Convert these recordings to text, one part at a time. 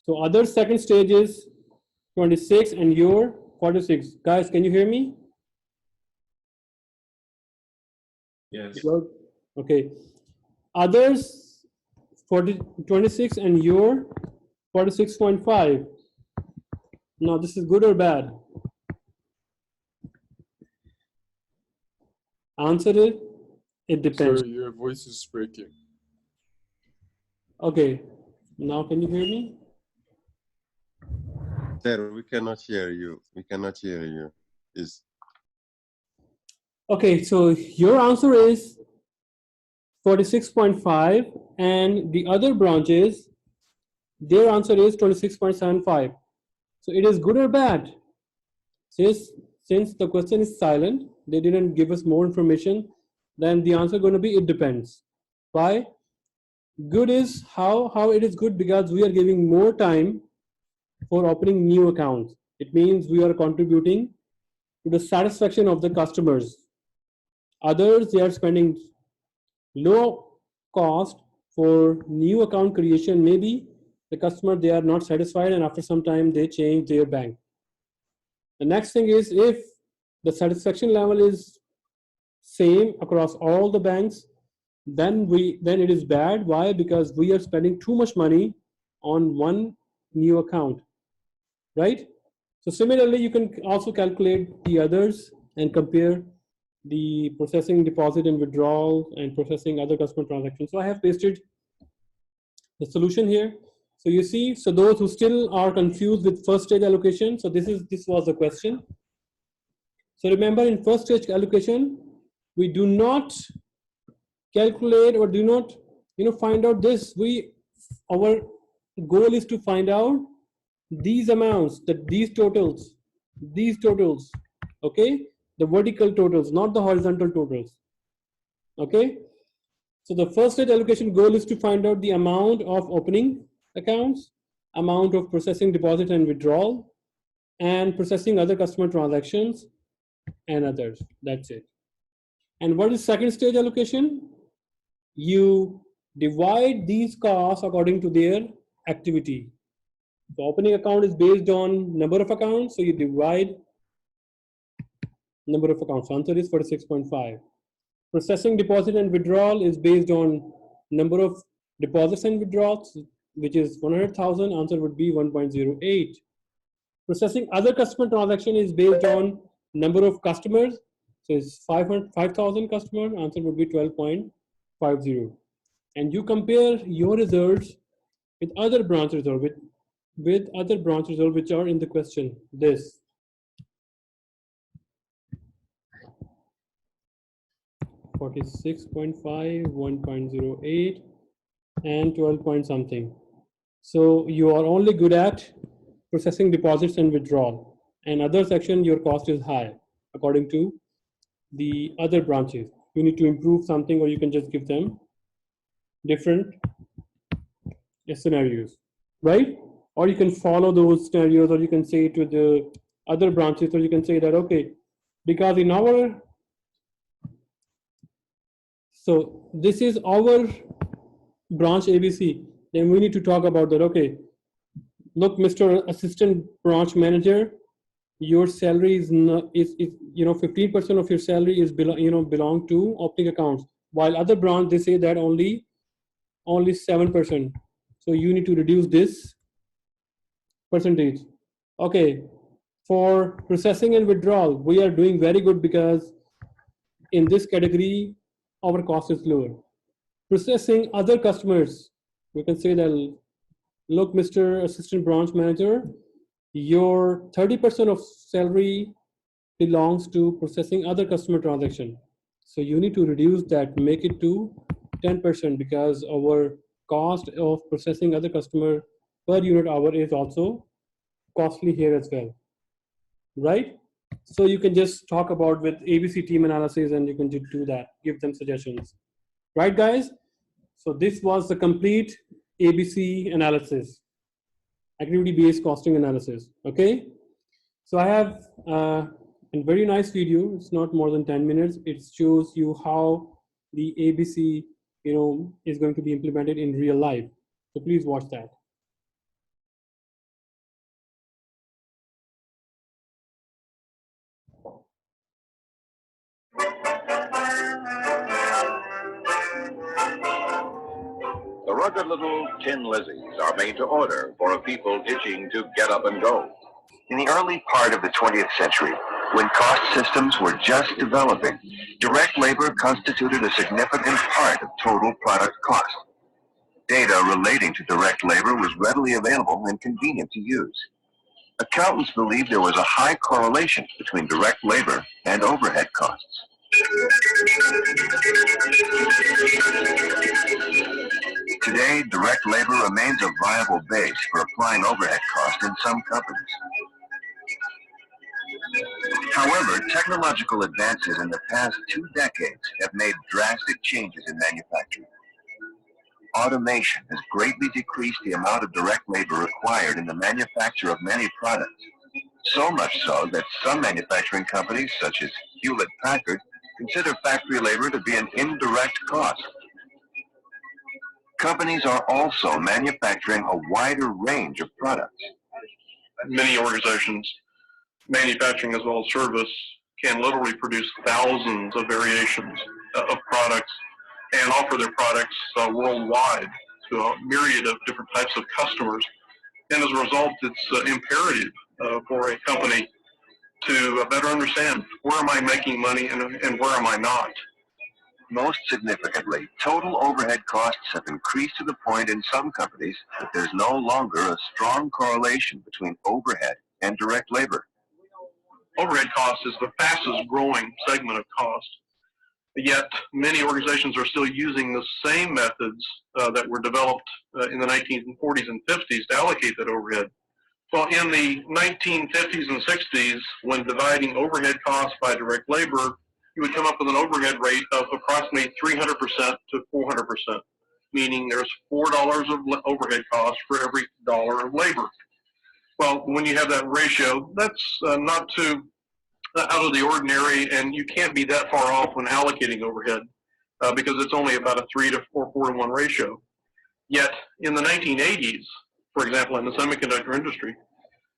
So other second stage is 26 and your 46. Guys, can you hear me? Yes. Okay. Others 26 and your 46.5. Now this is good or bad? Answer it. It depends. Sorry, your voice is breaking. Okay. Now can you hear me? Sir, we cannot hear you. We cannot hear you. Is Okay, so your answer is 46.5, and the other branches, their answer is 26.75. So it is good or bad? Since the question is silent, they didn't give us more information, then the answer is going to be it depends. Why? Good is how it is good because we are giving more time for opening new accounts. It means we are contributing to the satisfaction of the customers. Others, they are spending low cost for new account creation. Maybe the customer, they are not satisfied and after some time they change their bank. The next thing is if the satisfaction level is same across all the banks, then it is bad. Why? Because we are spending too much money on one new account, right? So similarly, you can also calculate the others and compare the processing deposit and withdrawal and processing other customer transactions. So I have pasted the solution here. So you see, so those who still are confused with first stage allocation, so this was the question. So remember, in first stage allocation, we do not calculate or do not find out this. Our goal is to find out these amounts, these totals, okay, the vertical totals, not the horizontal totals, okay. So the first stage allocation goal is to find out the amount of opening accounts, amount of processing deposit and withdrawal, and processing other customer transactions and others. That's it. And what is second stage allocation? You divide these costs according to their activity. The opening account is based on number of accounts, so you divide number of accounts. Answer is 46.5. Processing deposit and withdrawal is based on number of deposits and withdrawals, which is 100,000. Answer would be 1.08. Processing other customer transaction is based on number of customers, so it's 5,000 customers. Answer would be 12.50. And you compare your results with other branch results, with other branch results which are in the question. This. $46.5, 1.08, and 12 point something. So you are only good at processing deposits and withdrawal. And other section, your cost is high according to the other branches. You need to improve something, or you can just give them different scenarios, right? Or you can follow those scenarios, or you can say to the other branches, or you can say that, okay, because in our, so this is our branch ABC, then we need to talk about that. Okay, look, Mr. Assistant Branch Manager, your salary is not, is 15% of your salary is belong to opening accounts, while other branch they say that only 7%. So you need to reduce this percentage. Okay, for processing and withdrawal, we are doing very good because in this category our cost is lower. Processing other customers, we can say that, look, Mr. Assistant Branch Manager, your 30% of salary belongs to processing other customer transaction. So you need to reduce that, make it to 10%, because our cost of processing other customer per unit hour is also costly here as well, right? So you can just talk about with ABC team analysis, and you can do that, give them suggestions, right, guys? So this was the complete ABC analysis, activity-based costing analysis. Okay, so I have a very nice video. It's not more than 10 minutes. It shows you how the ABC is going to be implemented in real life. So please watch that. The rugged little tin Lizzies are made to order for people itching to get up and go. In the early part of the 20th century, when cost systems were just developing, direct labor constituted a significant part of total product cost. Data relating to direct labor was readily available and convenient to use. Accountants believed there was a high correlation between direct labor and overhead costs. Today, direct labor remains a viable base for applying overhead costs in some companies. However, technological advances in the past 2 decades have made drastic changes in manufacturing. Automation has greatly decreased the amount of direct labor required in the manufacture of many products, so much so that some manufacturing companies, such as Hewlett-Packard, consider factory labor to be an indirect cost. Companies are also manufacturing a wider range of products. Many organizations, manufacturing as well as service, can literally produce thousands of variations of products and offer their products worldwide to a myriad of different types of customers. And as a result, it's imperative for a company to better understand where am I making money and where am I not. Most significantly, total overhead costs have increased to the point in some companies that there's no longer a strong correlation between overhead and direct labor. Overhead cost is the fastest growing segment of cost. Yet many organizations are still using the same methods that were developed in the 1940s and 50s to allocate that overhead. Well, in the 1950s and 60s, when dividing overhead costs by direct labor, you would come up with an overhead rate of approximately 300% to 400%, meaning there's $4 of overhead cost for every dollar of labor. Well, when you have that ratio, that's not too out of the ordinary, and you can't be that far off when allocating overhead because it's only about a 3 to 4 to 1 ratio. Yet in the 1980s, for example, in the semiconductor industry,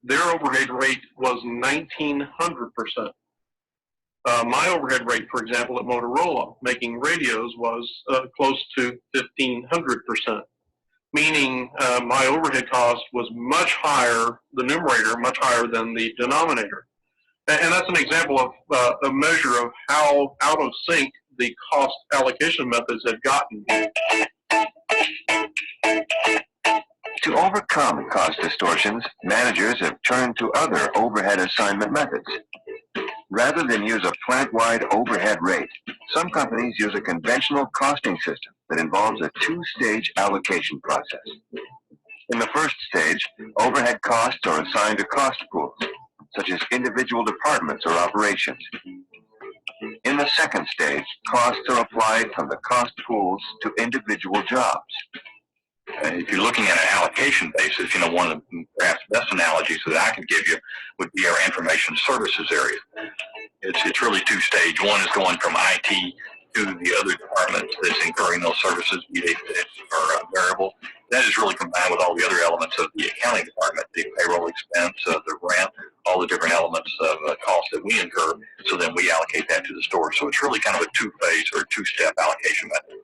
their overhead rate was 1,900%. My overhead rate, for example, at Motorola, making radios, was close to 1,500%, meaning my overhead cost was much higher, the numerator much higher than the denominator. And that's an example of a measure of how out of sync the cost allocation methods have gotten. To overcome cost distortions, managers have turned to other overhead assignment methods. Rather than use a plant-wide overhead rate, some companies use a conventional costing system that involves a 2-stage allocation process. In the first stage, overhead costs are assigned to cost pools, such as individual departments or operations. In the second stage, costs are applied from the cost pools to individual jobs. If you're looking at an allocation basis, one of the perhaps best analogies that I could give you would be our information services area. It's really 2-stage. One is going from IT to the other department that's incurring those services, be they fixed or variable. That is really combined with all the other elements of the accounting department, the payroll expense, the rent, all the different elements of cost that we incur, so then we allocate that to the store. So it's really kind of a 2-phase or 2-step allocation method.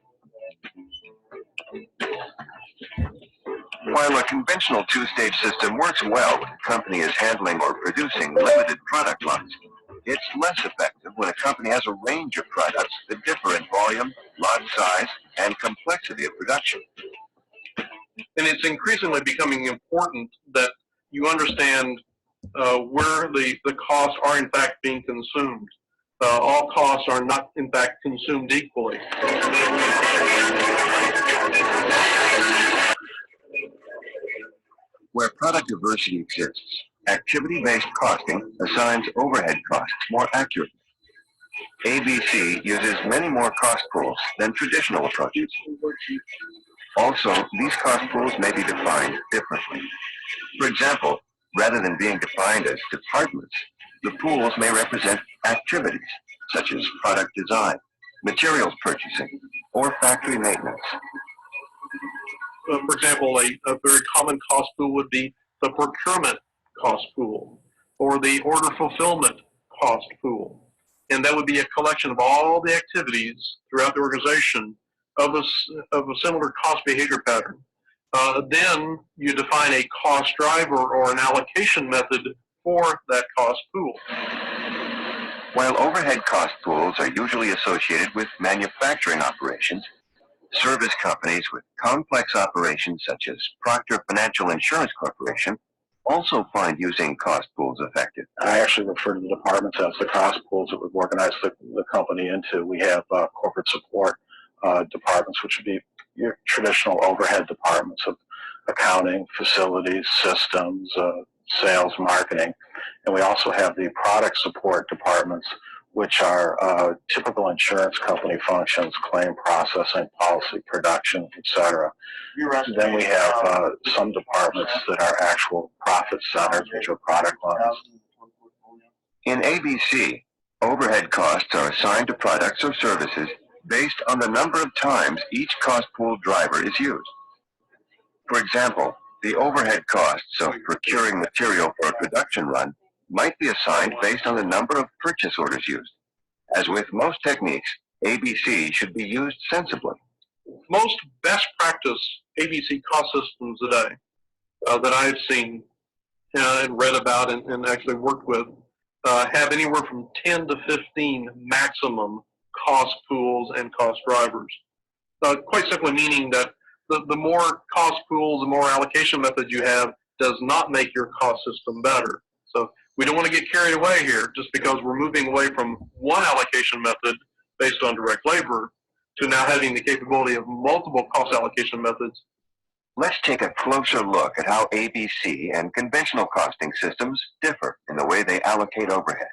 While a conventional 2-stage system works well when a company is handling or producing limited product lines, it's less effective when a company has a range of products that differ in volume, lot size, and complexity of production. And it's increasingly becoming important that you understand where the costs are in fact being consumed. All costs are not in fact consumed equally. Where product diversity exists, activity-based costing assigns overhead costs more accurately. ABC uses many more cost pools than traditional approaches. Also, these cost pools may be defined differently. For example, rather than being defined as departments, the pools may represent activities, such as product design, materials purchasing, or factory maintenance. For example, a very common cost pool would be the procurement cost pool or the order fulfillment cost pool. And that would be a collection of all the activities throughout the organization of a similar cost behavior pattern. Then you define a cost driver or an allocation method for that cost pool. While overhead cost pools are usually associated with manufacturing operations, service companies with complex operations such as Proctor Financial Insurance Corporation also find using cost pools effective. I actually refer to the departments as the cost pools that we've organized the company into. We have corporate support departments, which would be your traditional overhead departments of accounting, facilities, systems, sales, marketing. And we also have the product support departments, which are typical insurance company functions, claim processing, policy production, etc. Then we have some departments that are actual profit centers, which are product lines. In ABC, overhead costs are assigned to products or services based on the number of times each cost pool driver is used. For example, the overhead costs of procuring material for a production run might be assigned based on the number of purchase orders used. As with most techniques, ABC should be used sensibly. Most best practice ABC cost systems today that I've seen and read about and actually worked with have anywhere from 10 to 15 maximum cost pools and cost drivers. Quite simply meaning that the more cost pools, the more allocation methods you have does not make your cost system better. So we don't want to get carried away here just because we're moving away from one allocation method based on direct labor to now having the capability of multiple cost allocation methods. Let's take a closer look at how ABC and conventional costing systems differ in the way they allocate overhead.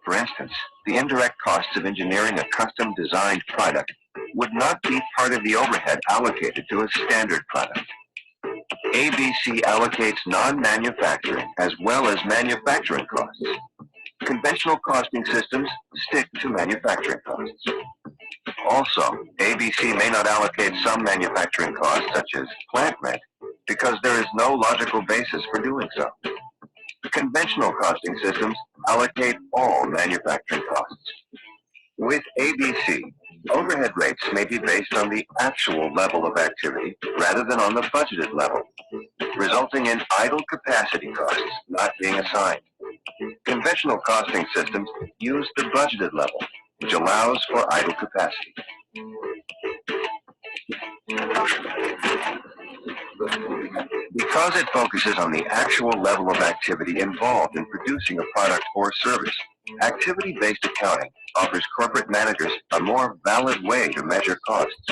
For instance, the indirect costs of engineering a custom designed product would not be part of the overhead allocated to a standard product. ABC allocates non-manufacturing as well as manufacturing costs. Conventional costing systems stick to manufacturing costs. Also, ABC may not allocate some manufacturing costs, such as plant rent, because there is no logical basis for doing so. Conventional costing systems allocate all manufacturing costs. With ABC, overhead rates may be based on the actual level of activity rather than on the budgeted level, resulting in idle capacity costs not being assigned. Conventional costing systems use the budgeted level, which allows for idle capacity. Because it focuses on the actual level of activity involved in producing a product or service, activity-based accounting offers corporate managers a more valid way to measure costs.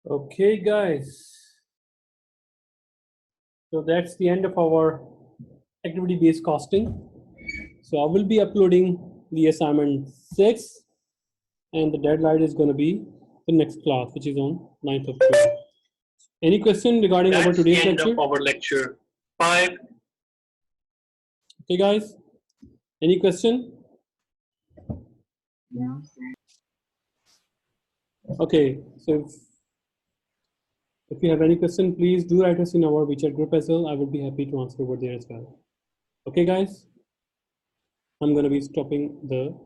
Okay, guys. So that's the end of our activity-based costing. So I will be uploading the assignment 6, and the deadline is going to be the next class, which is on 9th of June. Any question regarding our today's lecture? That's the end of our lecture 5. Okay, guys. Any question? No. Okay, so if you have any question, please do write us in our WeChat group as well. I would be happy to answer over there as well. Okay, guys. I'm going to be stopping the